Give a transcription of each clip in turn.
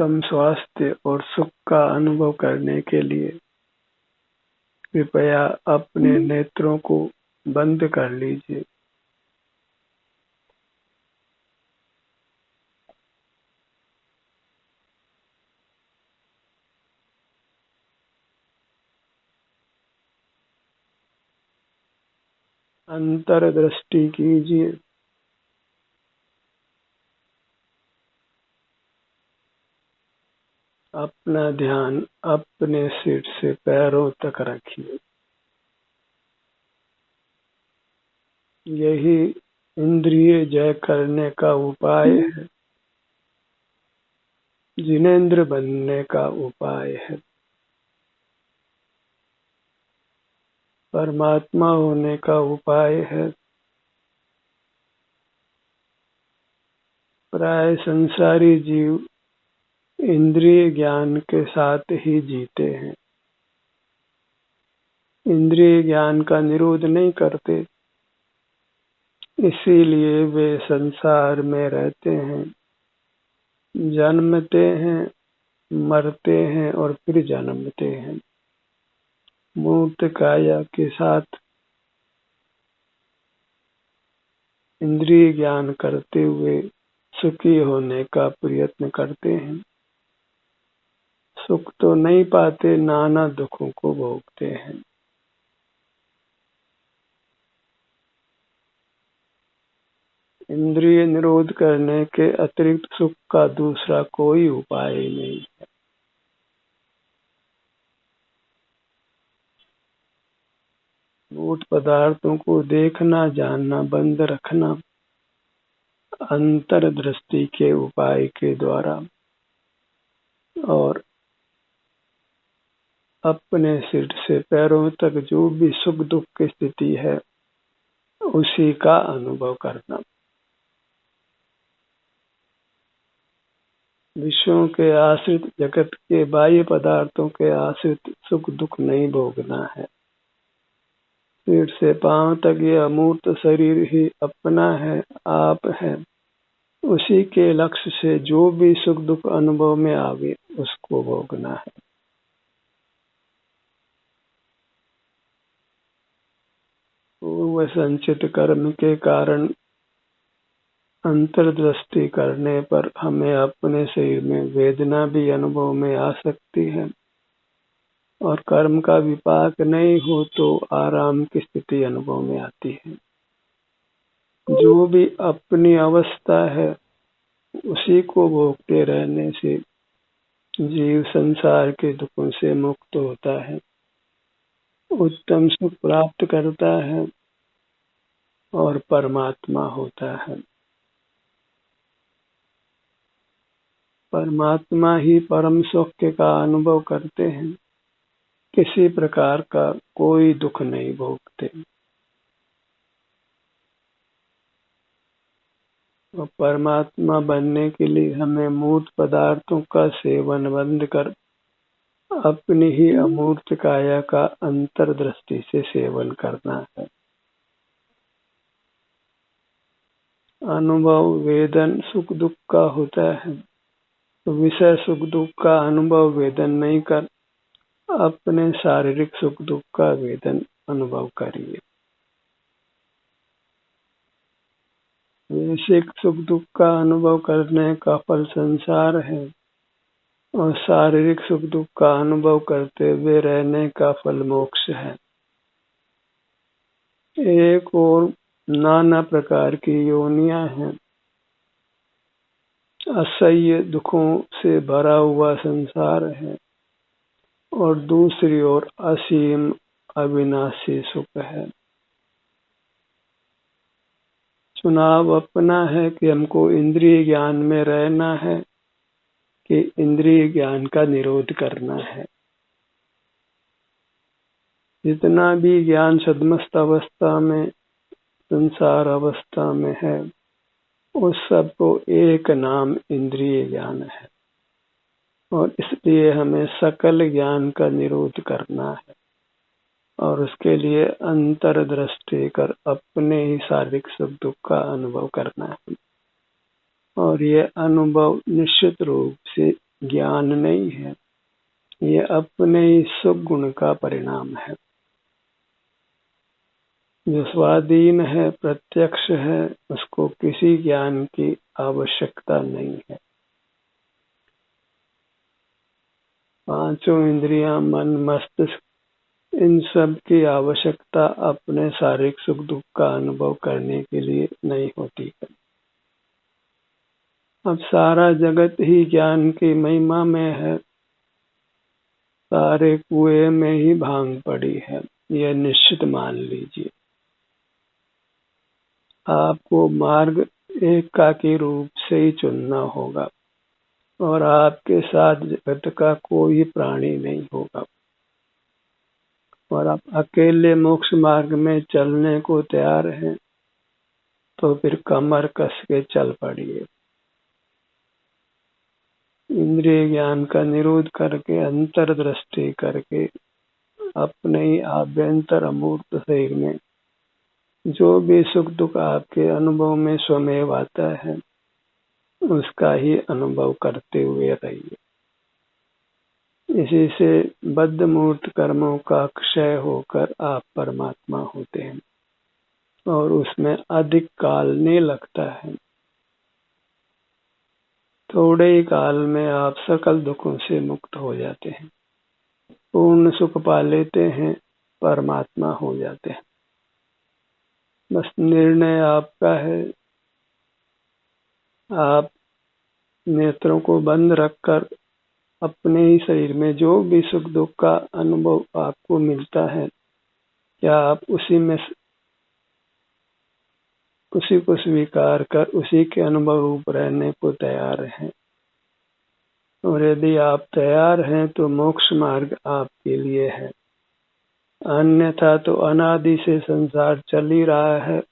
उत्तम स्वास्थ्य और सुख का अनुभव करने के लिए कृपया अपने नेत्रों को बंद कर लीजिए। अंतर्दृष्टि कीजिए। अपना ध्यान अपने सिर से पैरों तक रखिए। यही इंद्रिय जय करने का उपाय है, जिनेंद्र बनने का उपाय है, परमात्मा होने का उपाय है। प्राय संसारी जीव इंद्रिय ज्ञान के साथ ही जीते हैं, इंद्रिय ज्ञान का निरोध नहीं करते, इसीलिए वे संसार में रहते हैं, जन्मते हैं, मरते हैं और फिर जन्मते हैं। मूर्त काया के साथ इंद्रिय ज्ञान करते हुए सुखी होने का प्रयत्न करते हैं। सुख तो नहीं पाते, नाना दुखों को भोगते हैं। इंद्रिय निरोध करने के अतिरिक्त सुख का दूसरा कोई उपाय नहीं है। भूत पदार्थों को देखना, जानना बंद रखना अंतर्दृष्टि के उपाय के द्वारा और अपने सिर से पैरों तक जो भी सुख दुख की स्थिति है उसी का अनुभव करना। विषयों के आश्रित, जगत के बाह्य पदार्थों के आश्रित सुख दुख नहीं भोगना है। सिर से पांव तक यह अमूर्त शरीर ही अपना है, आप है। उसी के लक्ष्य से जो भी सुख दुख अनुभव में आवे उसको भोगना है। पूर्व संचित कर्म के कारण अंतर्दृष्टि करने पर हमें अपने शरीर में वेदना भी अनुभव में आ सकती है, और कर्म का विपाक नहीं हो तो आराम की स्थिति अनुभव में आती है। जो भी अपनी अवस्था है उसी को भोगते रहने से जीव संसार के दुखों से मुक्त होता है, उत्तम सुख प्राप्त करता है और परमात्मा होता है। परमात्मा ही परम सुख का अनुभव करते हैं, किसी प्रकार का कोई दुख नहीं भोगते। और परमात्मा बनने के लिए हमें मूर्त पदार्थों का सेवन बंद कर अपनी ही अमूर्त काया का अंतर्दृष्टि से सेवन करना है। अनुभव वेदन सुख दुख का होता है, तो विषय सुख दुख का अनुभव वेदन नहीं कर अपने शारीरिक सुख दुख का वेदन अनुभव करिए। वैश्विक सुख दुख का अनुभव करने का फल संसार है, और शारीरिक सुख दुख का अनुभव करते हुए रहने का फल मोक्ष है। एक और नाना प्रकार की योनियां हैं, असह्य दुखों से भरा हुआ संसार है, और दूसरी ओर असीम अविनाशी सुख है। चुनाव अपना है कि हमको इंद्रिय ज्ञान में रहना है कि इंद्रिय ज्ञान का निरोध करना है। जितना भी ज्ञान सदमस्त अवस्था में, संसार अवस्था में है, उस सब को एक नाम इंद्रिय ज्ञान है, और इसलिए हमें सकल ज्ञान का निरोध करना है, और उसके लिए अंतर्दृष्टि कर अपने ही शारीरिक सुख दुख का अनुभव करना है। और ये अनुभव निश्चित रूप से ज्ञान नहीं है, ये अपने ही सुख गुण का परिणाम है। जो स्वाधीन है, प्रत्यक्ष है, उसको किसी ज्ञान की आवश्यकता नहीं है। पांचों इंद्रियां, मन, मस्तिष्क, इन सब की आवश्यकता अपने शारीरिक सुख दुख का अनुभव करने के लिए नहीं होती है। अब सारा जगत ही ज्ञान की महिमा में है, सारे कुएं में ही भांग पड़ी है, यह निश्चित मान लीजिए। आपको मार्ग एकाकी रूप से ही चुनना होगा और आपके साथ जगत का कोई प्राणी नहीं होगा, और आप अकेले मोक्ष मार्ग में चलने को तैयार हैं तो फिर कमर कस के चल पड़िए। इंद्रिय ज्ञान का निरोध करके, अंतर्दृष्टि करके, अपने ही आभ्यंतर अमूर्त शरीर में जो भी सुख दुख आपके अनुभव में स्वमेव आता है, उसका ही अनुभव करते हुए रहिए। इसी से बद्ध मूर्त कर्मों का क्षय होकर आप परमात्मा होते हैं और उसमें अधिक काल नहीं लगता है। थोड़े ही काल में आप सकल दुखों से मुक्त हो जाते हैं, पूर्ण सुख पा लेते हैं, परमात्मा हो जाते हैं। बस निर्णय आपका है। आप नेत्रों को बंद रखकर अपने ही शरीर में जो भी सुख दुख का अनुभव आपको मिलता है, क्या आप उसी को स्वीकार कर उसी के अनुभव रूप रहने को तैयार हैं? और यदि आप तैयार हैं तो मोक्ष मार्ग आपके लिए है, अन्यथा तो अनादि से संसार चल ही रहा है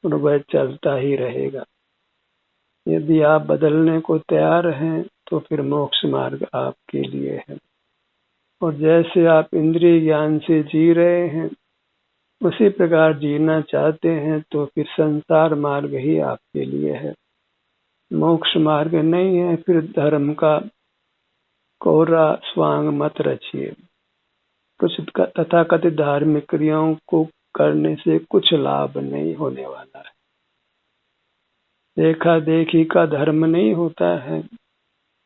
और वह चलता ही रहेगा। यदि आप बदलने को तैयार हैं तो फिर मोक्ष मार्ग आपके लिए है। और जैसे आप इंद्रिय ज्ञान से जी रहे हैं, उसी प्रकार जीना चाहते हैं तो फिर संसार मार्ग ही आपके लिए है, मोक्ष मार्ग नहीं है। फिर धर्म का कोरा स्वांग मत रचिए। कुछ तथाकथित धार्मिक क्रियाओं को करने से कुछ लाभ नहीं होने वाला है। देखा देखी का धर्म नहीं होता है।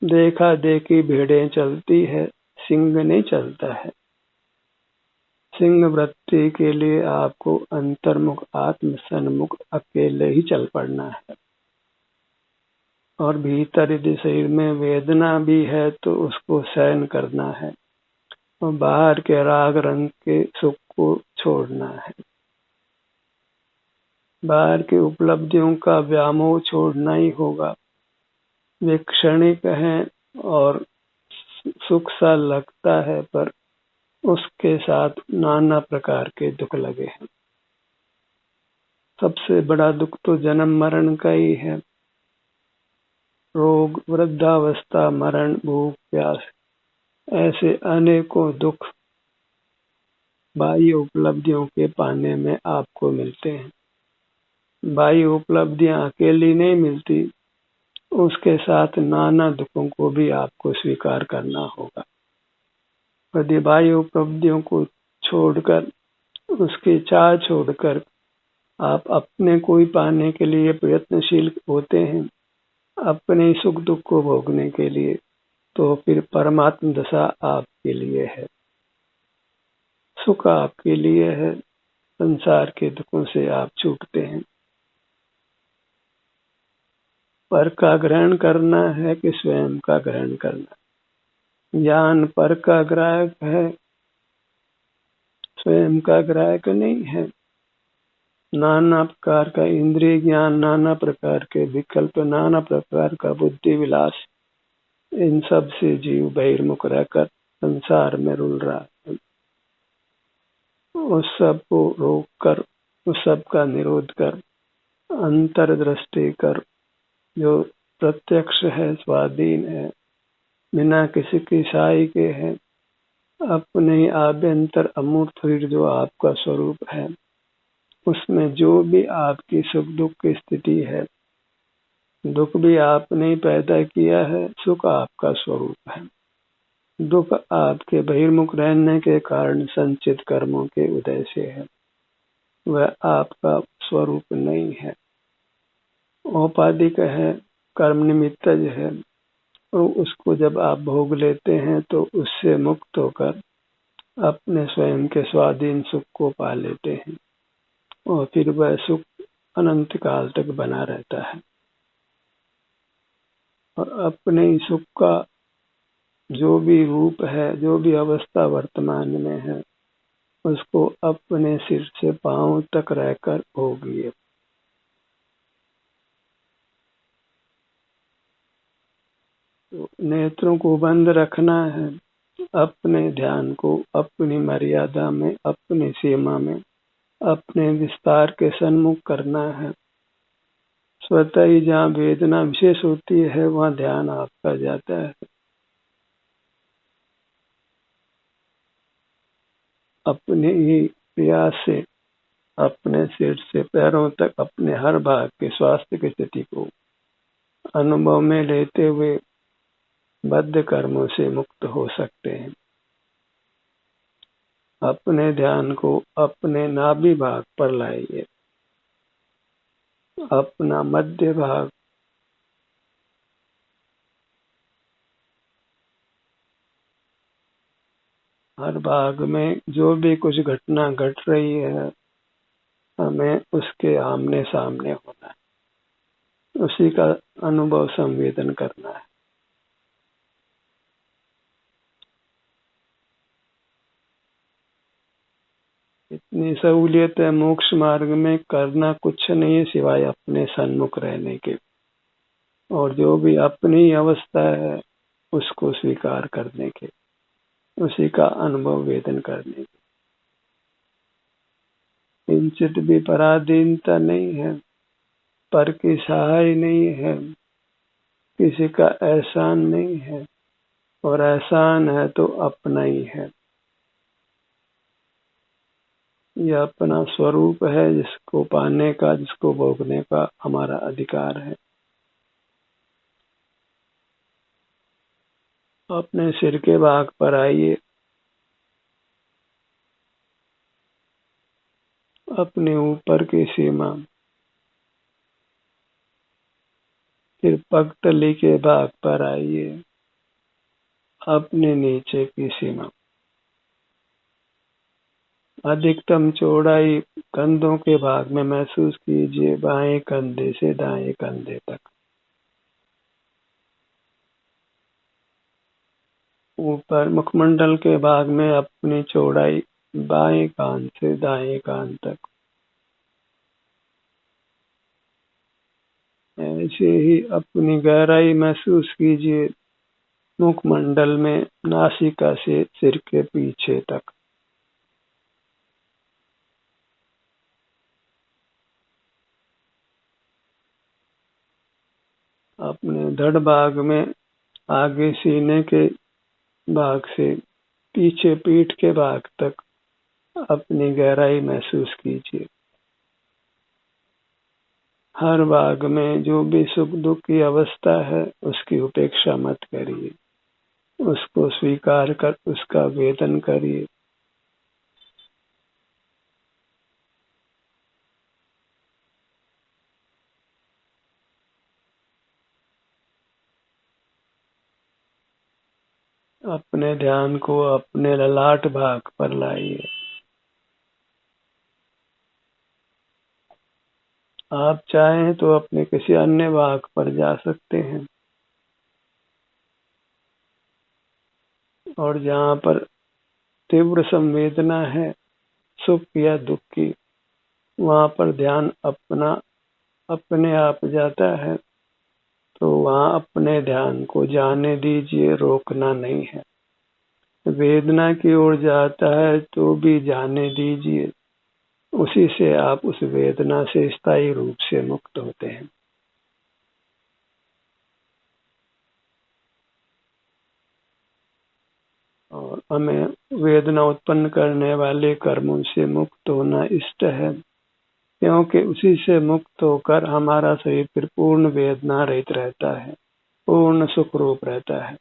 देखा देखी भेड़ें चलती है, सिंह नहीं चलता है। सिंह वृत्ति के लिए आपको अंतर्मुख, आत्म सन्मुख अकेले ही चल पड़ना है। और भीतर यदि शरीर में वेदना भी है तो उसको सहन करना है और बाहर के राग रंग के सुख को छोड़ना है। बाहर की उपलब्धियों का व्यामोह छोड़ना ही होगा। वे क्षणिक हैं और सुख सा लगता है, पर उसके साथ नाना प्रकार के दुख लगे हैं। सबसे बड़ा दुख तो जन्म मरण का ही है। रोग, वृद्धावस्था, मरण, भूख प्यास, ऐसे अनेकों दुख बाह्य उपलब्धियों के पाने में आपको मिलते हैं। बाह्य उपलब्धियां अकेली नहीं मिलती, उसके साथ नाना दुखों को भी आपको स्वीकार करना होगा। यदि बाह्य उपलब्धियों को छोड़कर, उसकी चाह छोड़कर आप अपने को ही पाने के लिए प्रयत्नशील होते हैं, अपने सुख दुख को भोगने के लिए, तो फिर परमात्म दशा आपके लिए है। सुख आपके लिए है, संसार के दुखों से आप छूटते हैं। पर का ग्रहण करना है कि स्वयं का ग्रहण करना? ज्ञान पर का ग्राहक है, स्वयं का ग्राहक नहीं है। नाना प्रकार का इंद्रिय ज्ञान, नाना प्रकार के विकल्प, नाना प्रकार का बुद्धि विलास, इन सब से जीव बहिर्मुख रहकर संसार में रुल रहा है। उस सब को रोक कर, उस सब का निरोध कर, अंतर्दृष्टि कर, जो प्रत्यक्ष है, स्वाधीन है, बिना किसी की सहाय के है, अपने ही आभ्यंतर अमूर्त शरीर जो आपका स्वरूप है, उसमें जो भी आपकी सुख दुख की स्थिति है, दुख भी आपने ही पैदा किया है, सुख आपका स्वरूप है। दुख आपके बहिर्मुख रहने के कारण संचित कर्मों के उदय से है, वह आपका स्वरूप नहीं है। औपाधिक है, कर्म निमित्तज है, और उसको जब आप भोग लेते हैं तो उससे मुक्त होकर अपने स्वयं के स्वाधीन सुख को पा लेते हैं, और फिर वह सुख अनंत काल तक बना रहता है। और अपने ही सुख का जो भी रूप है, जो भी अवस्था वर्तमान में है, उसको अपने सिर से पांव तक रहकर भोगिए। तो नेत्रों को बंद रखना है, अपने ध्यान को अपनी मर्यादा में, अपनी सीमा में, अपने विस्तार के सन्मुख करना है। स्वतः ही जहाँ वेदना विशेष होती है वहाँ ध्यान आपका जाता है। अपने ही प्रयास से अपने सिर से पैरों तक अपने हर भाग के स्वास्थ्य की स्थिति को अनुभव में लेते हुए बद्ध कर्मों से मुक्त हो सकते हैं। अपने ध्यान को अपने नाभि भाग पर लाइए, अपना मध्य भाग, हर भाग में जो भी कुछ घटना घट रही है, हमें उसके आमने सामने होना है, उसी का अनुभव संवेदन करना है। इतनी सहूलियत है मोक्ष मार्ग में, करना कुछ नहीं है सिवाय अपने सन्मुख रहने के, और जो भी अपनी अवस्था है उसको स्वीकार करने के, उसी का अनुभव वेदन करने के। किंचित भी पराधीनता नहीं है, पर की सहाय नहीं है, किसी का एहसान नहीं है, और एहसान है तो अपना ही है। यह अपना स्वरूप है जिसको पाने का, जिसको भोगने का हमारा अधिकार है। अपने सिर के भाग पर आइए, अपने ऊपर की सीमा, फिर पगतली के भाग पर आइए, अपने नीचे की सीमा। अधिकतम चौड़ाई कंधों के भाग में महसूस कीजिए, बाएं कंधे से दाएं कंधे तक। ऊपर मुखमंडल के भाग में अपनी चौड़ाई बाएं कान से दाएं कान तक। ऐसे ही अपनी गहराई महसूस कीजिए मुखमंडल में, नासिका से सिर के पीछे तक। अपने धड़ भाग में आगे सीने के भाग से पीछे पीठ के भाग तक अपनी गहराई महसूस कीजिए। हर भाग में जो भी सुख दुख की अवस्था है उसकी उपेक्षा मत करिए, उसको स्वीकार कर उसका वेदन करिए। अपने ध्यान को अपने ललाट भाग पर लाइए। आप चाहें तो अपने किसी अन्य भाग पर जा सकते हैं, और जहाँ पर तीव्र संवेदना है सुख या दुख की, वहाँ पर ध्यान अपने आप जाता है। तो वहाँ अपने ध्यान को जाने दीजिए, रोकना नहीं है। वेदना की ओर जाता है तो भी जाने दीजिए, उसी से आप उस वेदना से स्थायी रूप से मुक्त होते हैं। और हमें वेदना उत्पन्न करने वाले कर्मों से मुक्त होना इष्ट है, क्योंकि उसी से मुक्त होकर हमारा शरीर फिर पूर्ण वेदना रहित रहता है, पूर्ण सुख रूप रहता है।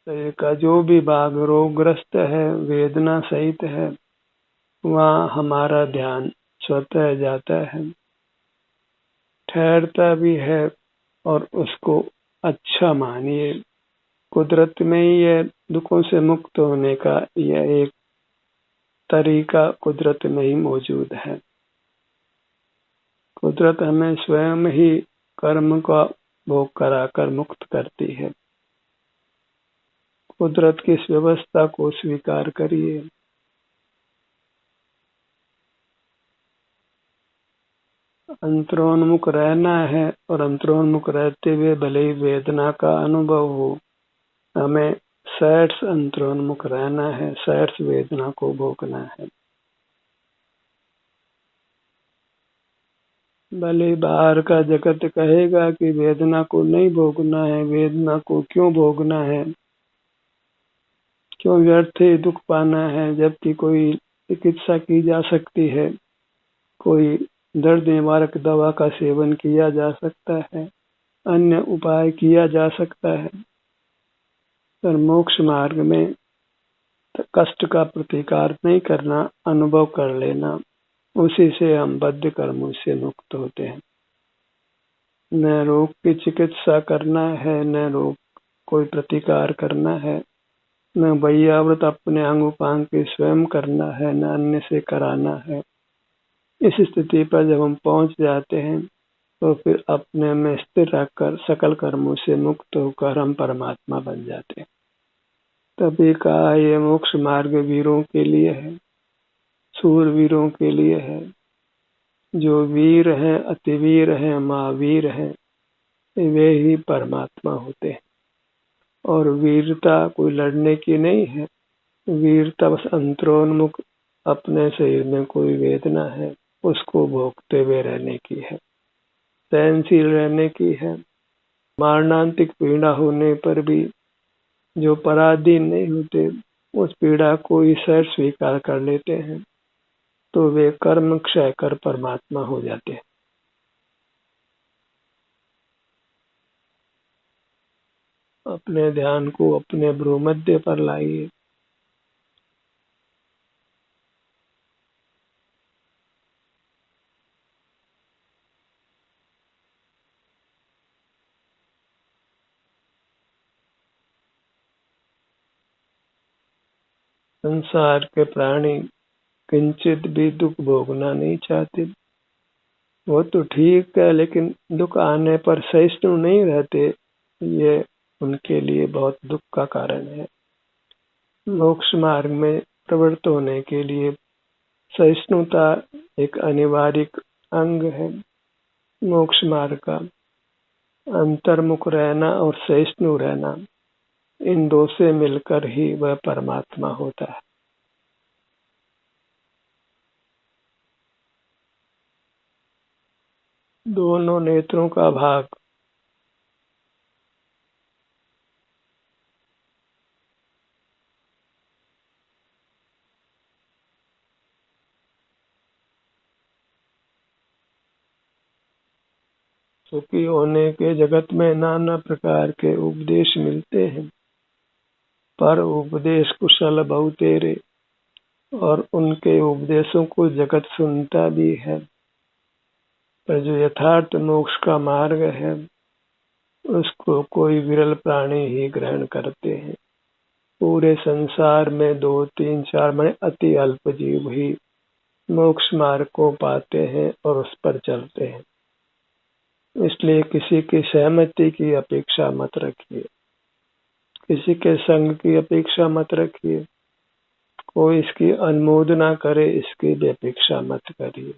शरीर का जो भी भाग रोगग्रस्त है, वेदना सहित है, वहाँ हमारा ध्यान स्वतः जाता है, ठहरता भी है और उसको अच्छा मानिए। कुदरत में ही है दुखों से मुक्त होने का यह एक तरीका कुदरत में ही मौजूद है। कुदरत हमें स्वयं ही कर्म का भोग कराकर मुक्त करती है। कुदरत की इस व्यवस्था को स्वीकार करिए। अंतरोन्मुख रहना है और अंतरोन्मुख रहते हुए भले ही वेदना का अनुभव हो, हमें सैट्स अंतरोन्मुख रहना है, सैट्स वेदना को भोगना है। भले बाहर का जगत कहेगा कि वेदना को नहीं भोगना है, वेदना को क्यों भोगना है, क्यों व्यर्थ ही दुख पाना है, जबकि कोई चिकित्सा की जा सकती है, कोई दर्द निवारक दवा का सेवन किया जा सकता है, अन्य उपाय किया जा सकता है। पर मोक्ष मार्ग में कष्ट का प्रतिकार नहीं करना, अनुभव कर लेना, उसी से हम बद्ध कर्मों से मुक्त होते हैं। न रोग की चिकित्सा करना है, न रोग कोई प्रतिकार करना है, न वैयाव्रत अपने अंग उपांग के स्वयं करना है, न अन्य से कराना है। इस स्थिति पर जब हम पहुंच जाते हैं तो फिर अपने में स्थिर रहकर सकल कर्मों से मुक्त होकर हम परमात्मा बन जाते हैं। तभी कहा ये मोक्ष मार्ग वीरों के लिए है, सूरवीरों के लिए है। जो वीर हैं, अतिवीर हैं, महावीर हैं, वे ही परमात्मा होते हैं। और वीरता कोई लड़ने की नहीं है, वीरता बस अंतरोन्मुख अपने शरीर में कोई वेदना है उसको भोगते हुए रहने की है, सहनशील रहने की है। मारणांतिक पीड़ा होने पर भी जो पराधीन नहीं होते, उस पीड़ा को ही सह स्वीकार कर लेते हैं, तो वे कर्म क्षय कर परमात्मा हो जाते हैं। अपने ध्यान को अपने भ्रूमध्य पर लाइए। संसार के प्राणी किंचित भी दुख भोगना नहीं चाहते। वो तो ठीक है, लेकिन दुख आने पर सहिष्णु नहीं रहते, ये उनके लिए बहुत दुख का कारण है। मोक्ष मार्ग में प्रवृत्त होने के लिए सहिष्णुता एक अनिवार्य अंग है। मोक्ष मार्ग का अंतर्मुख रहना और सहिष्णु रहना, इन दो से मिलकर ही वह परमात्मा होता है। दोनों नेत्रों का भाग सुखी होने के जगत में नाना प्रकार के उपदेश मिलते हैं, पर उपदेश कुशल बहुतेरे, और उनके उपदेशों को जगत सुनता भी है। पर जो यथार्थ मोक्ष का मार्ग है उसको कोई विरल प्राणी ही ग्रहण करते हैं। पूरे संसार में 2, 3, 4 में अति अल्प जीव ही मोक्ष मार्ग को पाते हैं और उस पर चलते हैं। इसलिए किसी की सहमति की अपेक्षा मत रखिए, किसी के संग की अपेक्षा मत रखिए, कोई इसकी अनुमोदना करे इसकी भी अपेक्षा मत करिए।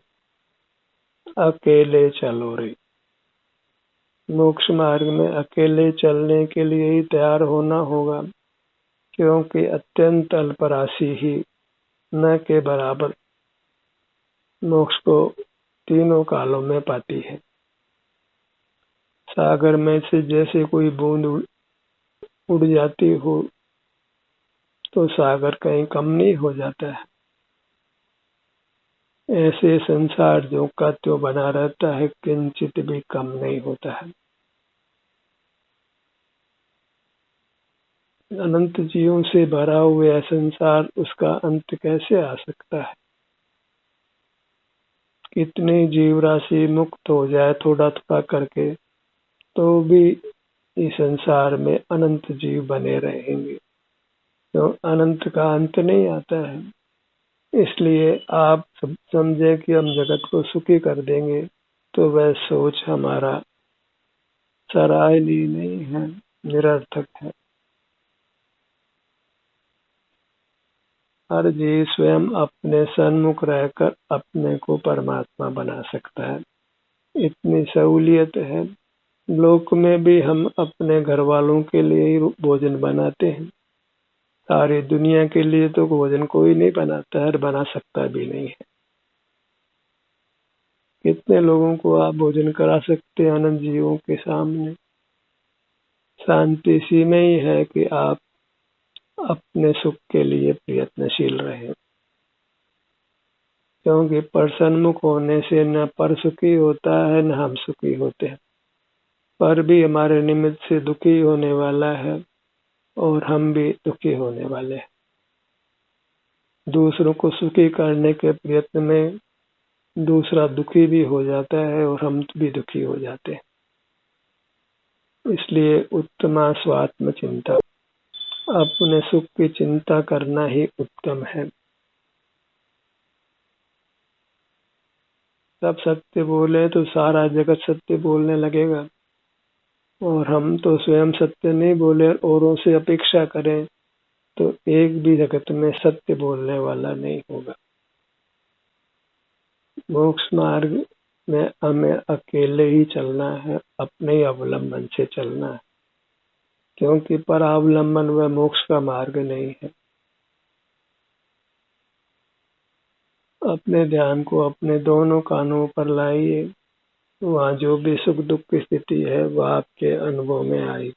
अकेले चलो रे। मोक्ष मार्ग में अकेले चलने के लिए ही तैयार होना होगा, क्योंकि अत्यंत अल्प राशि ही न के बराबर मोक्ष को तीनों कालों में पाती है। सागर में से जैसे कोई बूंद उड़ जाती हो तो सागर कहीं कम नहीं हो जाता है। ऐसे संसार जो का त्यों बना रहता है, किंचित भी कम नहीं होता है। अनंत जीवों से भरा हुआ यह संसार, उसका अंत कैसे आ सकता है? कितनी जीव राशि मुक्त हो जाए थोड़ा थोड़ा करके, तो भी इस संसार में अनंत जीव बने रहेंगे, तो अनंत का अंत नहीं आता है। इसलिए आप समझे कि हम जगत को सुखी कर देंगे, तो वह सोच हमारा सराहनीय नहीं है, निरर्थक है। हर जीव स्वयं अपने सन्मुख रहकर अपने को परमात्मा बना सकता है। इतनी सहूलियत है। लोक में भी हम अपने घर वालों के लिए ही भोजन बनाते हैं। सारी दुनिया के लिए तो भोजन कोई नहीं बनाता है, बना सकता भी नहीं है। कितने लोगों को आप भोजन करा सकते हैं अनंत जीवों के सामने? शांति इसी में ही है कि आप अपने सुख के लिए प्रयत्नशील रहे, क्योंकि परसन्मुख होने से न पर सुखी होता है न हम सुखी होते हैं। पर भी हमारे निमित्त से दुखी होने वाला है और हम भी दुखी होने वाले हैं। दूसरों को सुखी करने के प्रयत्न में दूसरा दुखी भी हो जाता है और हम भी दुखी हो जाते हैं। इसलिए उत्तमा स्वात्म चिंता, अपने सुख की चिंता करना ही उत्तम है। सब सत्य बोले तो सारा जगत सत्य बोलने लगेगा, और हम तो स्वयं सत्य नहीं बोले औरों से अपेक्षा करें तो एक भी जगत में सत्य बोलने वाला नहीं होगा। मोक्ष मार्ग में हमें अकेले ही चलना है, अपने ही अवलंबन से चलना है, क्योंकि परावलंबन व मोक्ष का मार्ग नहीं है। अपने ध्यान को अपने दोनों कानों पर लाइए, वहाँ जो भी सुख दुख की स्थिति है वह आपके अनुभव में आई।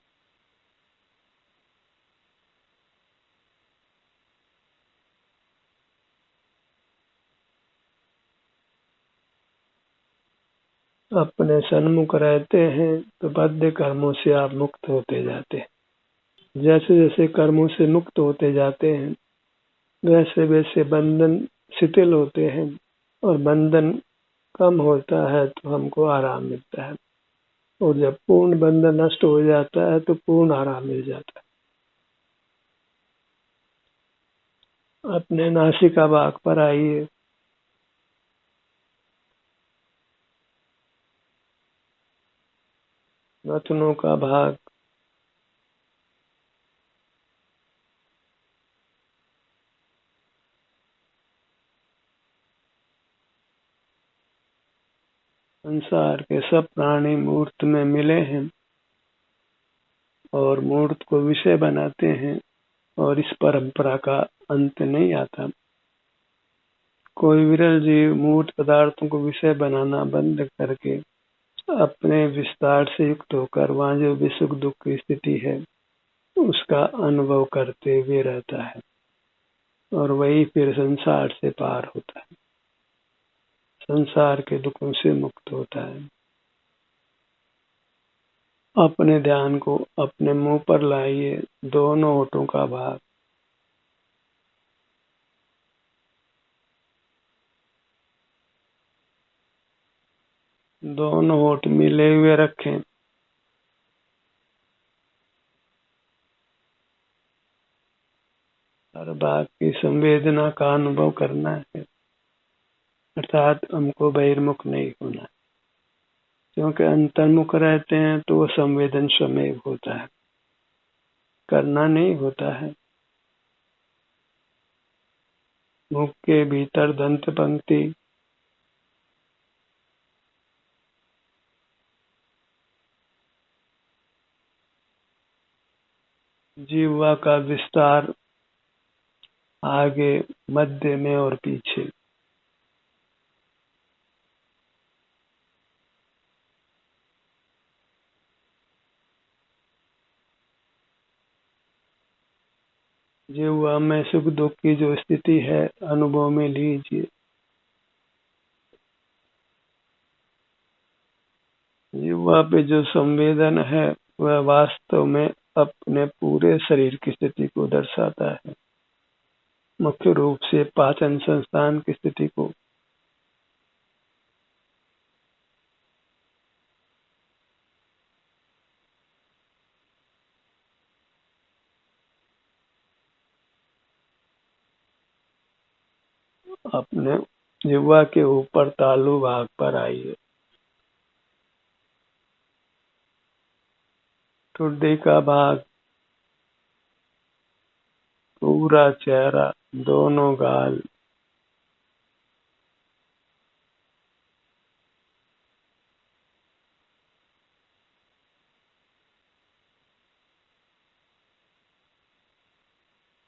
अपने सन्मुख रहते हैं तो बद्ध कर्मों से आप मुक्त होते जाते हैं। जैसे जैसे कर्मों से मुक्त होते जाते हैं, वैसे वैसे बंधन शिथिल होते हैं, और बंधन कम होता है तो हमको आराम मिलता है, और जब पूर्ण बंधन नष्ट हो जाता है तो पूर्ण आराम मिल जाता है। अपने नासिका भाग पर आइए, नथनों का भाग, संसार के सब प्राणी मूर्त में मिले हैं और मूर्त को विषय बनाते हैं, और इस परंपरा का अंत नहीं आता। कोई विरल जीव मूर्त पदार्थों को विषय बनाना बंद करके अपने विस्तार से युक्त होकर वहाँ जो भी सुख दुख की स्थिति है उसका अनुभव करते हुए रहता है, और वही फिर संसार से पार होता है, संसार के दुखों से मुक्त होता है। अपने ध्यान को अपने मुंह पर लाइए, दोनों होठों का भाग, दोनों होठ मिले हुए रखें। हर भाग की संवेदना का अनुभव करना है, अर्थात हमको बहिर्मुख नहीं होना, क्योंकि अंतर्मुख रहते हैं तो वो संवेदन स्वमेव होता है, करना नहीं होता है। मुख के भीतर दंत पंक्ति, जीवा का विस्तार आगे, मध्य में और पीछे। जिह्वा में सुख दुख की जो स्थिति है अनुभव में लीजिए। जिह्वा पे जो संवेदन है वह वास्तव में अपने पूरे शरीर की स्थिति को दर्शाता है, मुख्य रूप से पाचन संस्थान की स्थिति को। अपने जिह्वा के ऊपर तालु भाग पर आइए। ठुड्डी का भाग, पूरा चेहरा, दोनों गाल,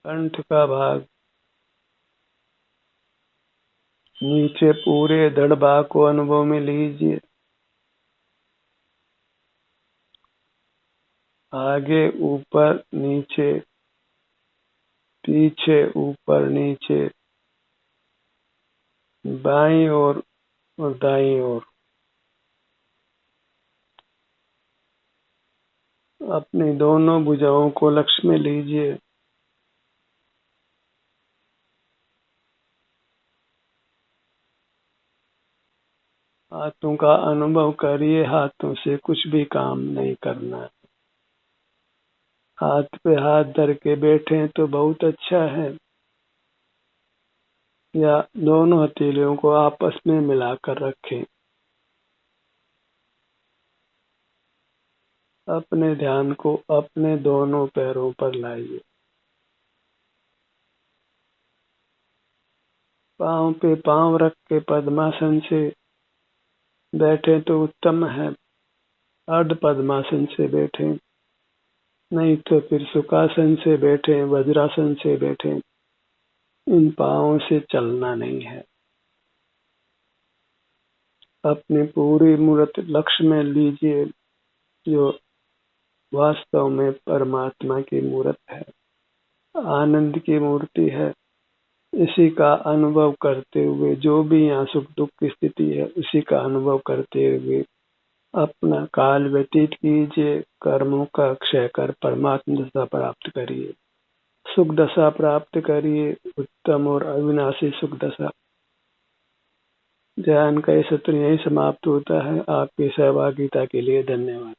कंठ का भाग, नीचे पूरे धड़ भाग को अनुभव में लीजिए। आगे ऊपर नीचे, पीछे ऊपर नीचे, बाईं ओर और दाईं ओर। अपनी दोनों भुजाओं को लक्ष्य में लीजिए। हाथों का अनुभव करिए, हाथों से कुछ भी काम नहीं करना है। हाथ पे हाथ धर के बैठे तो बहुत अच्छा है, या दोनों हथेलियों को आपस में मिलाकर रखें। अपने ध्यान को अपने दोनों पैरों पर लाइए। पांव पे पांव रख के पद्मासन से बैठे तो उत्तम है। अर्ध पद्मासन से बैठे, नहीं तो फिर सुखासन से बैठे, वज्रासन से बैठे। इन पांवों से चलना नहीं है। अपनी पूरी मूर्त लक्ष्य में लीजिए, जो वास्तव में परमात्मा की मूर्त है, आनंद की मूर्ति है। इसी का अनुभव करते हुए, जो भी यहाँ सुख दुख की स्थिति है उसी का अनुभव करते हुए अपना काल व्यतीत कीजिए। कर्मों का क्षय कर परमात्मा दशा प्राप्त करिए, सुख दशा प्राप्त करिए, उत्तम और अविनाशी सुख दशा। ध्यान का ये सत्र यही समाप्त होता है। आपकी सहभागिता के लिए धन्यवाद।